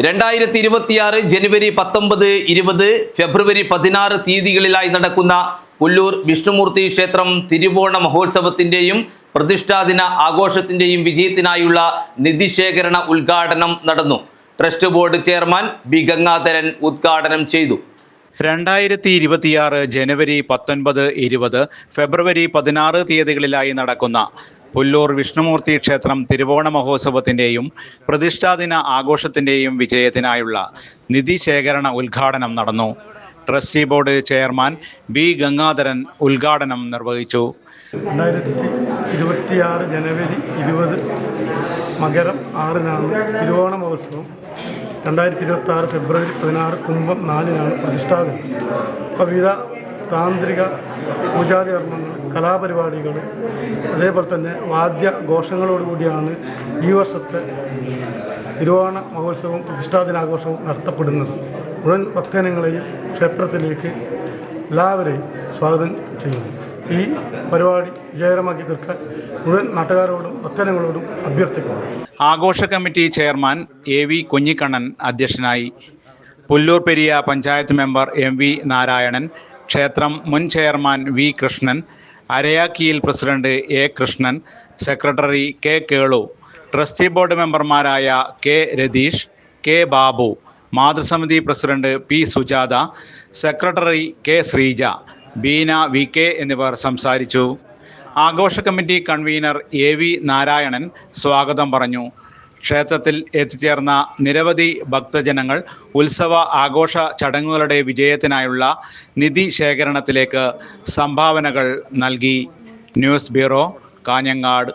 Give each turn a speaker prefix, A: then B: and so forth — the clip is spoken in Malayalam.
A: 2026 ജനുവരി 19, 20, ഫെബ്രുവരി 16 തീയതികളിലായി നടക്കുന്ന പുല്ലൂർ വിഷ്ണുമൂർത്തി ക്ഷേത്രം തിരുവോണ മഹോത്സവത്തിന്റെയും പ്രതിഷ്ഠാദിന ആഘോഷത്തിന്റെയും വിജയത്തിനായുള്ള നിധിശേഖരണ ഉദ്ഘാടനം നടന്നു. Trust board chairman B Gangadharan ഉദ്ഘാടനം ചെയ്തു.
B: 2026 ജനുവരി 19, 20, ഫെബ്രുവരി 16 തീയതികളിലായി നടക്കുന്ന പുല്ലൂർ വിഷ്ണുമൂർത്തി ക്ഷേത്രം തിരുവോണ മഹോത്സവത്തിൻ്റെയും പ്രതിഷ്ഠാദിന ആഘോഷത്തിൻ്റെയും വിജയത്തിനായുള്ള നിധി ശേഖരണ ഉദ്ഘാടനം നടന്നു. Trustee board chairman B Gangadharan ഉദ്ഘാടനം നിർവഹിച്ചു.
C: 2026 ജനുവരി 20 മകരം 6-നാണ് തിരുവോണ മഹോത്സവം. 2026 ഫെബ്രുവരി 16 കുംഭം 4-നാണ് പ്രതിഷ്ഠാദിനം. അപ്പോൾ വിവിധ താന്ത്രിക പൂജാതി കർമ്മങ്ങൾ, കലാപരിപാടികൾ, അതേപോലെ തന്നെ വാദ്യഘോഷങ്ങളോടുകൂടിയാണ് ഈ വർഷത്തെ തിരുവോണ മഹോത്സവവും പ്രതിഷ്ഠാദിനാഘോഷവും നടത്തപ്പെടുന്നത്. മുഴുവൻ ഭക്തജനങ്ങളെയും ക്ഷേത്രത്തിലേക്ക് എല്ലാവരെയും സ്വാഗതം ചെയ്യുന്നു. ഈ പരിപാടി വിജയകരമാക്കി തീർക്കാൻ മുഴുവൻ നാട്ടുകാരോടും ഭക്തജനങ്ങളോടും അഭ്യർത്ഥിക്കുന്നു.
B: ആഘോഷ കമ്മിറ്റി ചെയർമാൻ AV കുഞ്ഞിക്കണ്ണൻ അധ്യക്ഷനായി. പുല്ലൂർ പെരിയ പഞ്ചായത്ത് മെമ്പർ MV നാരായണൻ, ക്ഷേത്രം മുൻ ചെയർമാൻ V കൃഷ്ണൻ, അരയാക്കിയിൽ president A Krishnan, secretary K Kelu, trustee board മെമ്പർമാരായ K രതീഷ്, K ബാബു, മാതൃസമിതി president P Sujatha, secretary K Sreeja, Beena VK എന്നിവർ സംസാരിച്ചു. ആഘോഷ കമ്മിറ്റി കൺവീനർ AV നാരായണൻ സ്വാഗതം പറഞ്ഞു. ക്ഷേത്രത്തിൽ എത്തിച്ചേർന്ന നിരവധി ഭക്തജനങ്ങൾ ഉത്സവ ആഘോഷ ചടങ്ങുകളുടെ വിജയത്തിനായുള്ള നിധി ശേഖരണത്തിലേക്ക് സംഭാവനകൾ നൽകി. News bureau, Kanhangad.